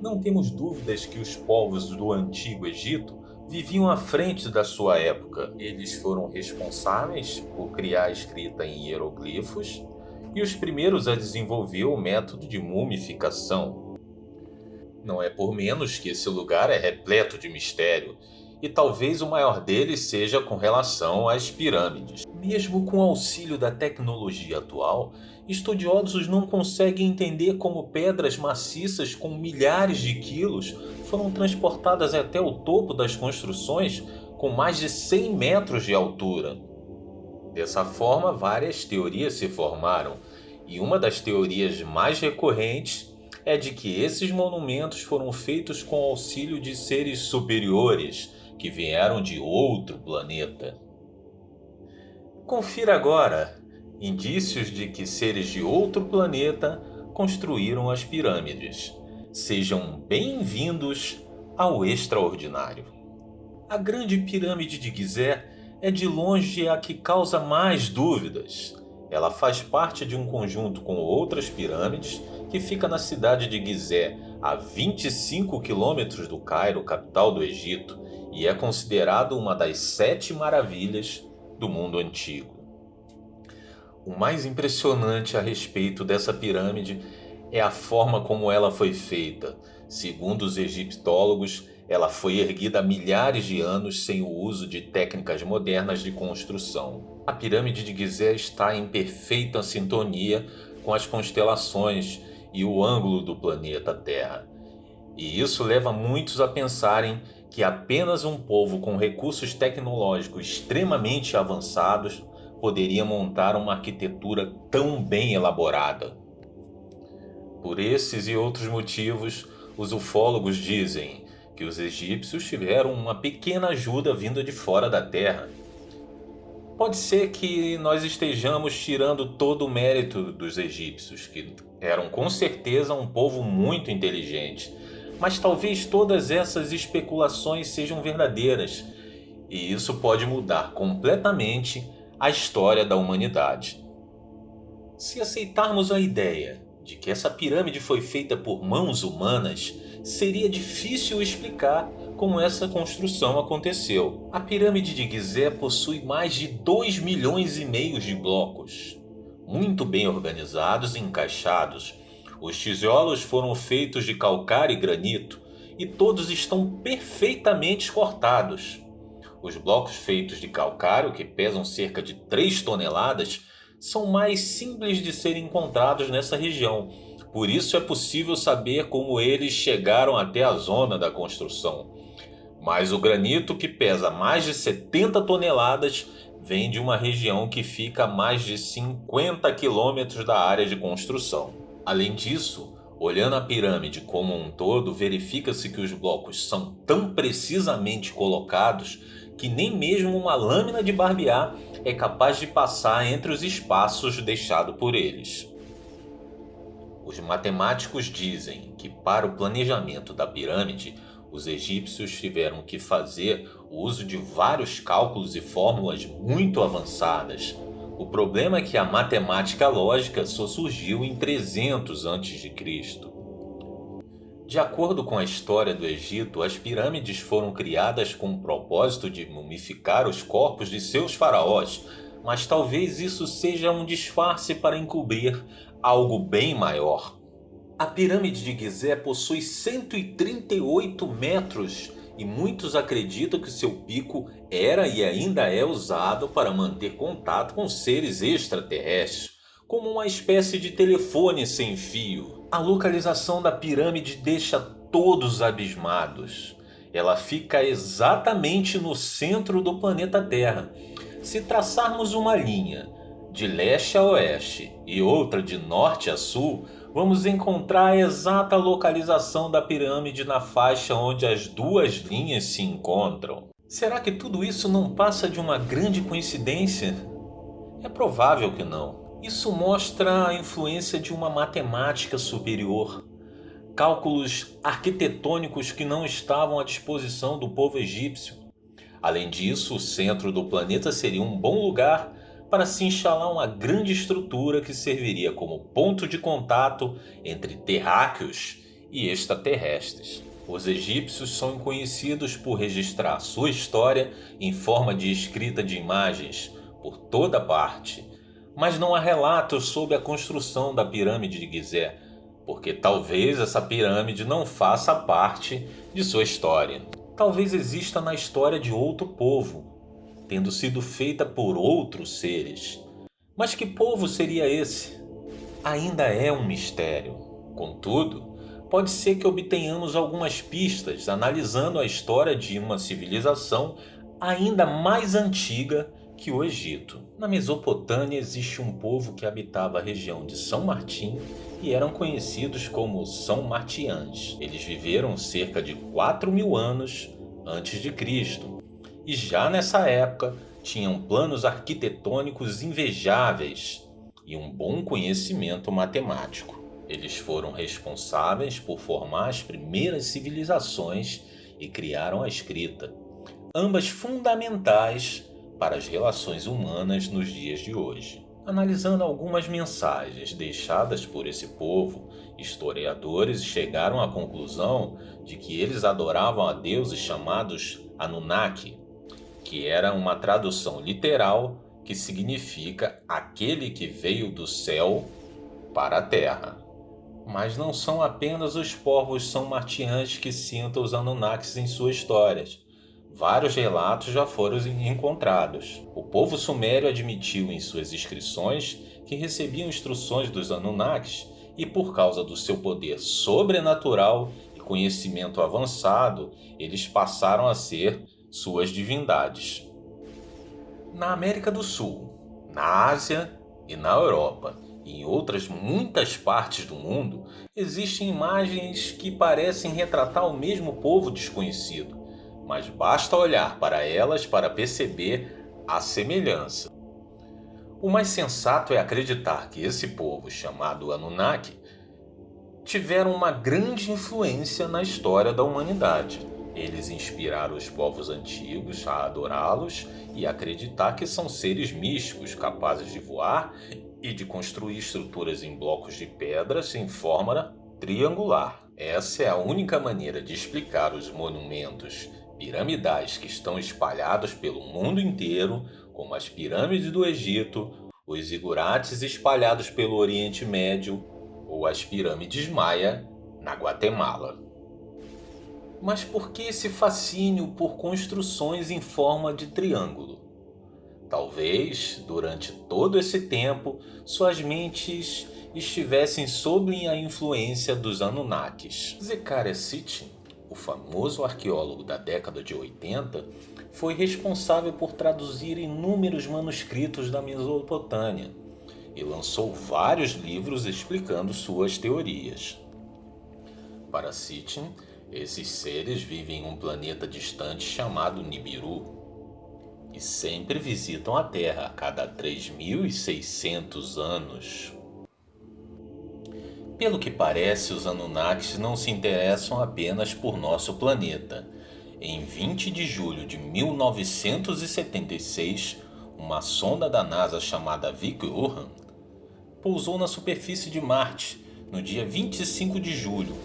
Não temos dúvidas que os povos do Antigo Egito viviam à frente da sua época. Eles foram responsáveis por criar a escrita em hieroglifos e os primeiros a desenvolver o método de mumificação. Não é por menos que esse lugar é repleto de mistério, e talvez o maior deles seja com relação às pirâmides. Mesmo com o auxílio da tecnologia atual, estudiosos não conseguem entender como pedras maciças com milhares de quilos foram transportadas até o topo das construções com mais de 100 metros de altura. Dessa forma, várias teorias se formaram, e uma das teorias mais recorrentes é de que esses monumentos foram feitos com o auxílio de seres superiores que vieram de outro planeta. Confira agora indícios de que seres de outro planeta construíram as pirâmides. Sejam bem-vindos ao extraordinário. A Grande Pirâmide de Gizé é de longe a que causa mais dúvidas. Ela faz parte de um conjunto com outras pirâmides que fica na cidade de Gizé, a 25 quilômetros do Cairo, capital do Egito, e é considerado uma das 7 maravilhas do mundo antigo. O mais impressionante a respeito dessa pirâmide é a forma como ela foi feita. Segundo os egiptólogos, ela foi erguida há milhares de anos sem o uso de técnicas modernas de construção. A pirâmide de Gizé está em perfeita sintonia com as constelações e o ângulo do planeta Terra. E isso leva muitos a pensarem que apenas um povo com recursos tecnológicos extremamente avançados poderia montar uma arquitetura tão bem elaborada. Por esses e outros motivos, os ufólogos dizem que os egípcios tiveram uma pequena ajuda vinda de fora da Terra. Pode ser que nós estejamos tirando todo o mérito dos egípcios, que eram com certeza um povo muito inteligente, mas talvez todas essas especulações sejam verdadeiras, e isso pode mudar completamente a história da humanidade. Se aceitarmos a ideia de que essa pirâmide foi feita por mãos humanas, seria difícil explicar como essa construção aconteceu. A pirâmide de Gizé possui mais de 2,5 milhões de blocos, muito bem organizados e encaixados. Os tijolos foram feitos de calcário e granito, e todos estão perfeitamente cortados. Os blocos feitos de calcário, que pesam cerca de 3 toneladas, são mais simples de serem encontrados nessa região. Por isso é possível saber como eles chegaram até a zona da construção. Mas o granito, que pesa mais de 70 toneladas, vem de uma região que fica a mais de 50 quilômetros da área de construção. Além disso, olhando a pirâmide como um todo, verifica-se que os blocos são tão precisamente colocados que nem mesmo uma lâmina de barbear é capaz de passar entre os espaços deixados por eles. Os matemáticos dizem que para o planejamento da pirâmide, os egípcios tiveram que fazer o uso de vários cálculos e fórmulas muito avançadas. O problema é que a matemática lógica só surgiu em 300 a.C. De acordo com a história do Egito, as pirâmides foram criadas com o propósito de mumificar os corpos de seus faraós, mas talvez isso seja um disfarce para encobrir algo bem maior. A pirâmide de Gizé possui 138 metros e muitos acreditam que seu pico era e ainda é usado para manter contato com seres extraterrestres, como uma espécie de telefone sem fio. A localização da pirâmide deixa todos abismados. Ela fica exatamente no centro do planeta Terra. Se traçarmos uma linha de leste a oeste e outra de norte a sul, vamos encontrar a exata localização da pirâmide na faixa onde as duas linhas se encontram. Será que tudo isso não passa de uma grande coincidência? É provável que não. Isso mostra a influência de uma matemática superior, cálculos arquitetônicos que não estavam à disposição do povo egípcio. Além disso, o centro do planeta seria um bom lugar para se instalar uma grande estrutura que serviria como ponto de contato entre terráqueos e extraterrestres. Os egípcios são conhecidos por registrar sua história em forma de escrita de imagens por toda parte, mas não há relatos sobre a construção da pirâmide de Gizé, porque talvez essa pirâmide não faça parte de sua história. Talvez exista na história de outro povo, tendo sido feita por outros seres. Mas que povo seria esse? Ainda é um mistério. Contudo, pode ser que obtenhamos algumas pistas analisando a história de uma civilização ainda mais antiga que o Egito. Na Mesopotâmia existe um povo que habitava a região de São Martim e eram conhecidos como São Martiães. Eles viveram cerca de 4.000 anos antes de Cristo e já nessa época tinham planos arquitetônicos invejáveis e um bom conhecimento matemático. Eles foram responsáveis por formar as primeiras civilizações e criaram a escrita, ambas fundamentais para as relações humanas nos dias de hoje. Analisando algumas mensagens deixadas por esse povo, historiadores chegaram à conclusão de que eles adoravam a deuses chamados Anunnaki, que era uma tradução literal que significa aquele que veio do céu para a terra. Mas não são apenas os povos são-martiães que citam os Anunnakis em suas histórias. Vários relatos já foram encontrados. O povo sumério admitiu em suas inscrições que recebiam instruções dos Anunnakis e, por causa do seu poder sobrenatural e conhecimento avançado, eles passaram a ser suas divindades. Na América do Sul, na Ásia e na Europa, e em outras muitas partes do mundo, existem imagens que parecem retratar o mesmo povo desconhecido, mas basta olhar para elas para perceber a semelhança. O mais sensato é acreditar que esse povo, chamado Anunnaki, tiveram uma grande influência na história da humanidade. Eles inspiraram os povos antigos a adorá-los e acreditar que são seres místicos capazes de voar e de construir estruturas em blocos de pedras em forma triangular. Essa é a única maneira de explicar os monumentos piramidais que estão espalhados pelo mundo inteiro, como as pirâmides do Egito, os zigurates espalhados pelo Oriente Médio ou as pirâmides maia na Guatemala. Mas por que esse fascínio por construções em forma de triângulo? Talvez, durante todo esse tempo, suas mentes estivessem sob a influência dos Anunnakis. Zecharia Sitchin, o famoso arqueólogo da década de 80, foi responsável por traduzir inúmeros manuscritos da Mesopotâmia e lançou vários livros explicando suas teorias. Para Sitchin, esses seres vivem em um planeta distante chamado Nibiru e sempre visitam a Terra a cada 3.600 anos. Pelo que parece, os Anunnakis não se interessam apenas por nosso planeta. Em 20 de julho de 1976, uma sonda da NASA chamada Viking-Uran pousou na superfície de Marte no dia 25 de julho.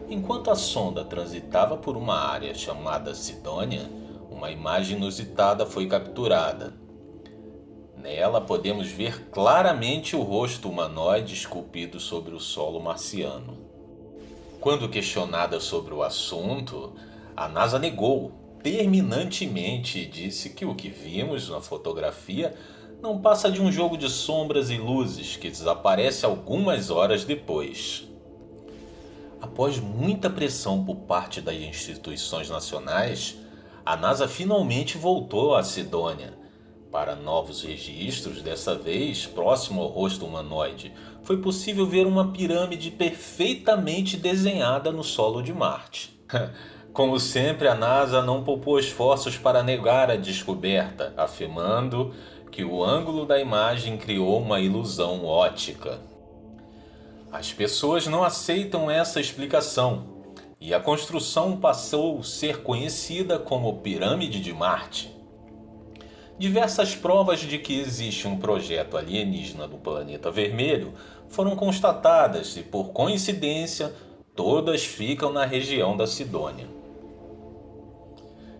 Enquanto a sonda transitava por uma área chamada Sidônia, uma imagem inusitada foi capturada. Nela podemos ver claramente o rosto humanoide esculpido sobre o solo marciano. Quando questionada sobre o assunto, a NASA negou terminantemente e disse que o que vimos na fotografia não passa de um jogo de sombras e luzes que desaparece algumas horas depois. Após muita pressão por parte das instituições nacionais, a NASA finalmente voltou à Sidônia. Para novos registros, dessa vez próximo ao rosto humanoide, foi possível ver uma pirâmide perfeitamente desenhada no solo de Marte. Como sempre, a NASA não poupou esforços para negar a descoberta, afirmando que o ângulo da imagem criou uma ilusão óptica. As pessoas não aceitam essa explicação e a construção passou a ser conhecida como Pirâmide de Marte. Diversas provas de que existe um projeto alienígena do planeta vermelho foram constatadas e, por coincidência, Todas ficam na região da Sidônia.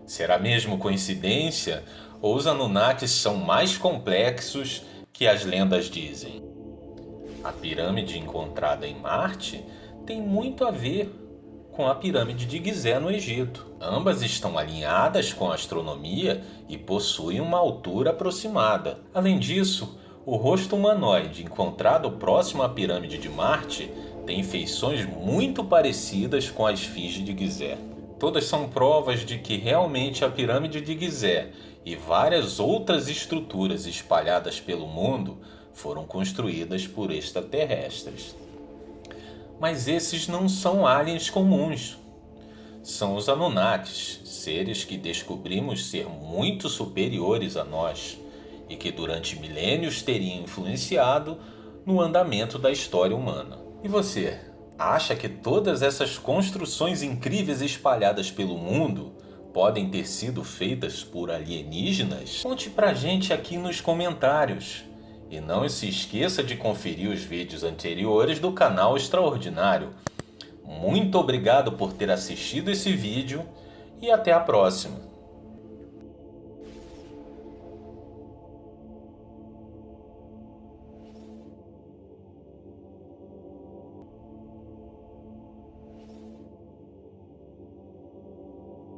Será mesmo coincidência ou os Anunnakis são mais complexos que as lendas dizem? A pirâmide encontrada em Marte tem muito a ver com a pirâmide de Gizé no Egito. Ambas estão alinhadas com a astronomia e possuem uma altura aproximada. Além disso, o rosto humanoide encontrado próximo à pirâmide de Marte tem feições muito parecidas com a esfinge de Gizé. Todas são provas de que realmente a pirâmide de Gizé e várias outras estruturas espalhadas pelo mundo foram construídas por extraterrestres. Mas esses não são aliens comuns. São os Anunnakis, seres que descobrimos ser muito superiores a nós e que durante milênios teriam influenciado no andamento da história humana. E você, acha que todas essas construções incríveis espalhadas pelo mundo podem ter sido feitas por alienígenas? Conte pra gente aqui nos comentários. E não se esqueça de conferir os vídeos anteriores do canal Extraordinário. Muito obrigado por ter assistido esse vídeo e até a próxima!